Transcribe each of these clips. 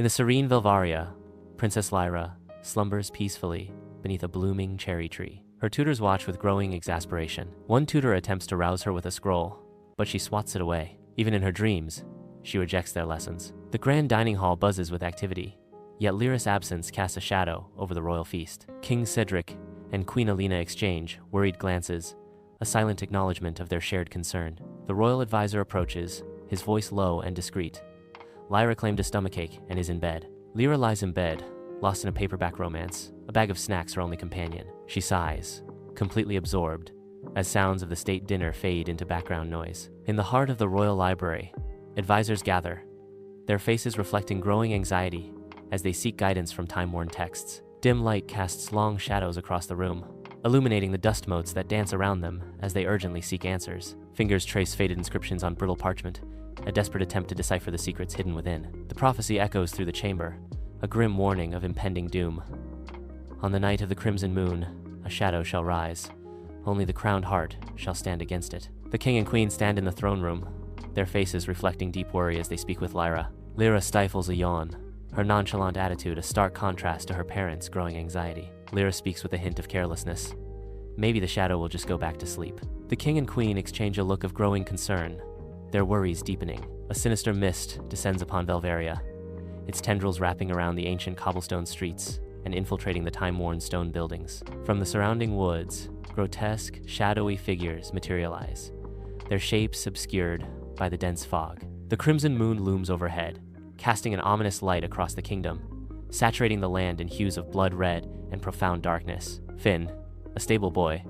In the serene Velvaria, Princess Lyra slumbers peacefully beneath a blooming cherry tree. Her tutors watch with growing exasperation. One tutor attempts to rouse her with a scroll, but she swats it away. Even in her dreams, she rejects their lessons. The grand dining hall buzzes with activity, yet Lyra's absence casts a shadow over the royal feast. King Cedric and Queen Alina exchange worried glances, a silent acknowledgement of their shared concern. The royal advisor approaches, his voice low and discreet. Lyra claimed a stomachache and is in bed. Lyra lies in bed, lost in a paperback romance, a bag of snacks her only companion. She sighs, completely absorbed, as sounds of the state dinner fade into background noise. In the heart of the royal library, advisors gather, their faces reflecting growing anxiety as they seek guidance from time-worn texts. Dim light casts long shadows across the room, illuminating the dust motes that dance around them as they urgently seek answers. Fingers trace faded inscriptions on brittle parchment, a desperate attempt to decipher the secrets hidden within. The prophecy echoes through the chamber, a grim warning of impending doom. On the night of the crimson moon, a shadow shall rise. Only the crowned heart shall stand against it. The king and queen stand in the throne room, their faces reflecting deep worry as they speak with Lyra. Lyra stifles a yawn, her nonchalant attitude a stark contrast to her parents' growing anxiety. Lyra speaks with a hint of carelessness. Maybe the shadow will just go back to sleep. The king and queen exchange a look of growing concern, their worries deepening. A sinister mist descends upon Velvaria, its tendrils wrapping around the ancient cobblestone streets and infiltrating the time-worn stone buildings. From the surrounding woods, grotesque, shadowy figures materialize, their shapes obscured by the dense fog. The crimson moon looms overhead, casting an ominous light across the kingdom, saturating the land in hues of blood red and profound darkness. Finn, a stable boy,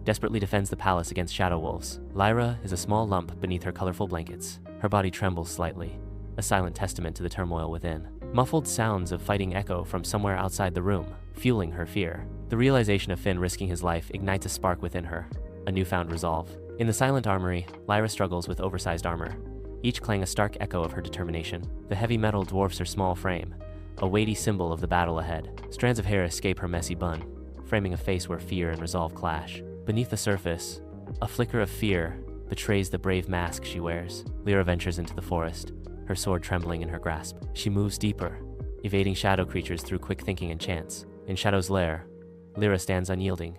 desperately defends the palace against shadow wolves. Lyra is a small lump beneath her colorful blankets. Her body trembles slightly, a silent testament to the turmoil within. Muffled sounds of fighting echo from somewhere outside the room, fueling her fear. The realization of Finn risking his life ignites a spark within her, a newfound resolve. In the silent armory, Lyra struggles with oversized armor, each clang a stark echo of her determination. The heavy metal dwarfs her small frame, a weighty symbol of the battle ahead. Strands of hair escape her messy bun, framing a face where fear and resolve clash. Beneath the surface, a flicker of fear betrays the brave mask she wears. Lyra ventures into the forest, her sword trembling in her grasp. She moves deeper, evading shadow creatures through quick thinking and chance. In Shadow's lair, Lyra stands unyielding,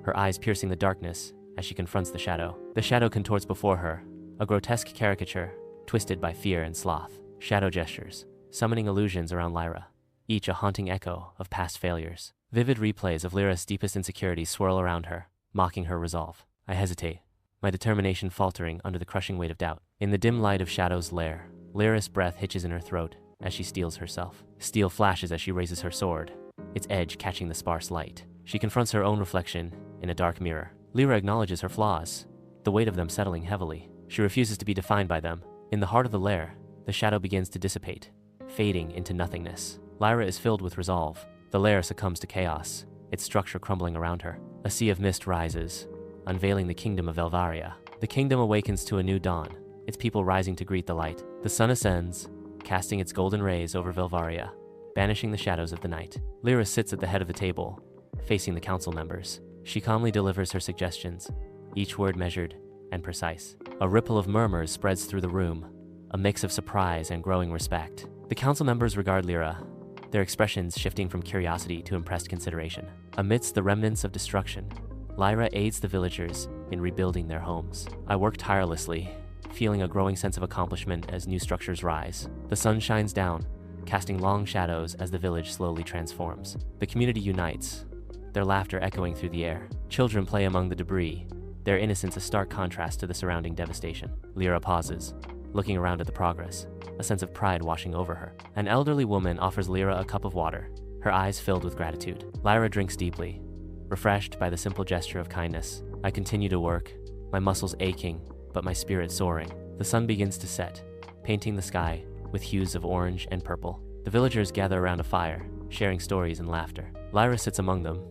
her eyes piercing the darkness as she confronts the shadow. The shadow contorts before her, a grotesque caricature, twisted by fear and sloth. Shadow gestures, summoning illusions around Lyra, each a haunting echo of past failures. Vivid replays of Lyra's deepest insecurities swirl around her, mocking her resolve. I hesitate, my determination faltering under the crushing weight of doubt. In the dim light of Shadow's lair, Lyra's breath hitches in her throat as she steels herself. Steel flashes as she raises her sword, its edge catching the sparse light. She confronts her own reflection in a dark mirror. Lyra acknowledges her flaws, the weight of them settling heavily. She refuses to be defined by them. In the heart of the lair, the shadow begins to dissipate, fading into nothingness. Lyra is filled with resolve. The lair succumbs to chaos, its structure crumbling around her. A sea of mist rises, unveiling the kingdom of Velvaria. The kingdom awakens to a new dawn, its people rising to greet the light. The sun ascends, casting its golden rays over Velvaria, banishing the shadows of the night. Lyra sits at the head of the table, facing the council members. She calmly delivers her suggestions, each word measured and precise. A ripple of murmurs spreads through the room, a mix of surprise and growing respect. The council members regard Lyra, their expressions shifting from curiosity to impressed consideration. Amidst the remnants of destruction, Lyra aids the villagers in rebuilding their homes. I work tirelessly, feeling a growing sense of accomplishment as new structures rise. The sun shines down, casting long shadows as the village slowly transforms. The community unites, their laughter echoing through the air. Children play among the debris, their innocence a stark contrast to the surrounding devastation. Lyra pauses, looking around at the progress, a sense of pride washing over her. An elderly woman offers Lyra a cup of water, her eyes filled with gratitude. Lyra drinks deeply, refreshed by the simple gesture of kindness. I continue to work, my muscles aching, but my spirit soaring. The sun begins to set, painting the sky with hues of orange and purple. The villagers gather around a fire, sharing stories and laughter. Lyra sits among them,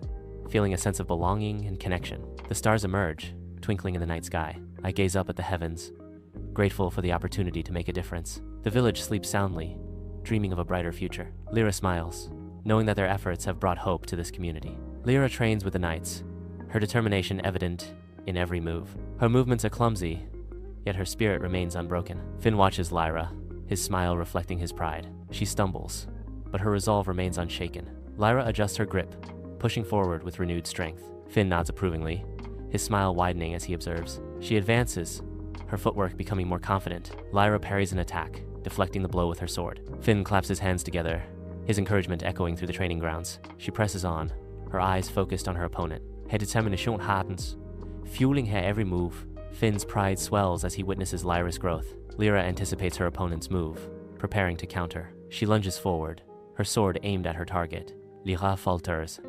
feeling a sense of belonging and connection. The stars emerge, twinkling in the night sky. I gaze up at the heavens, grateful for the opportunity to make a difference. The village sleeps soundly, dreaming of a brighter future. Lyra smiles, knowing that their efforts have brought hope to this community. Lyra trains with the knights, her determination evident in every move. Her movements are clumsy, yet her spirit remains unbroken. Finn watches Lyra, his smile reflecting his pride. She stumbles, but her resolve remains unshaken. Lyra adjusts her grip, pushing forward with renewed strength. Finn nods approvingly, his smile widening as he observes. She advances, her footwork becoming more confident. Lyra parries an attack, deflecting the blow with her sword. Finn claps his hands together, his encouragement echoing through the training grounds. She presses on, her eyes focused on her opponent. Her determination hardens, fueling her every move. Finn's pride swells as he witnesses Lyra's growth. Lyra anticipates her opponent's move, preparing to counter. She lunges forward, her sword aimed at her target. Lyra falters,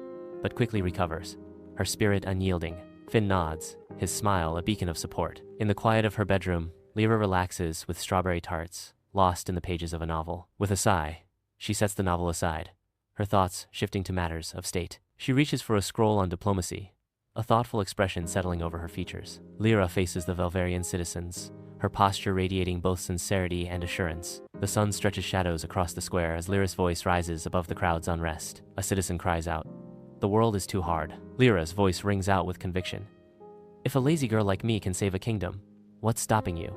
but quickly recovers, her spirit unyielding. Finn nods, his smile a beacon of support. In the quiet of her bedroom, Lyra relaxes with strawberry tarts, lost in the pages of a novel. With a sigh, she sets the novel aside, her thoughts shifting to matters of state. She reaches for a scroll on diplomacy, a thoughtful expression settling over her features. Lyra faces the Velvarian citizens, her posture radiating both sincerity and assurance. The sun stretches shadows across the square as Lyra's voice rises above the crowd's unrest. A citizen cries out, "The world is too hard." Lyra's voice rings out with conviction. "If a lazy girl like me can save a kingdom, what's stopping you?"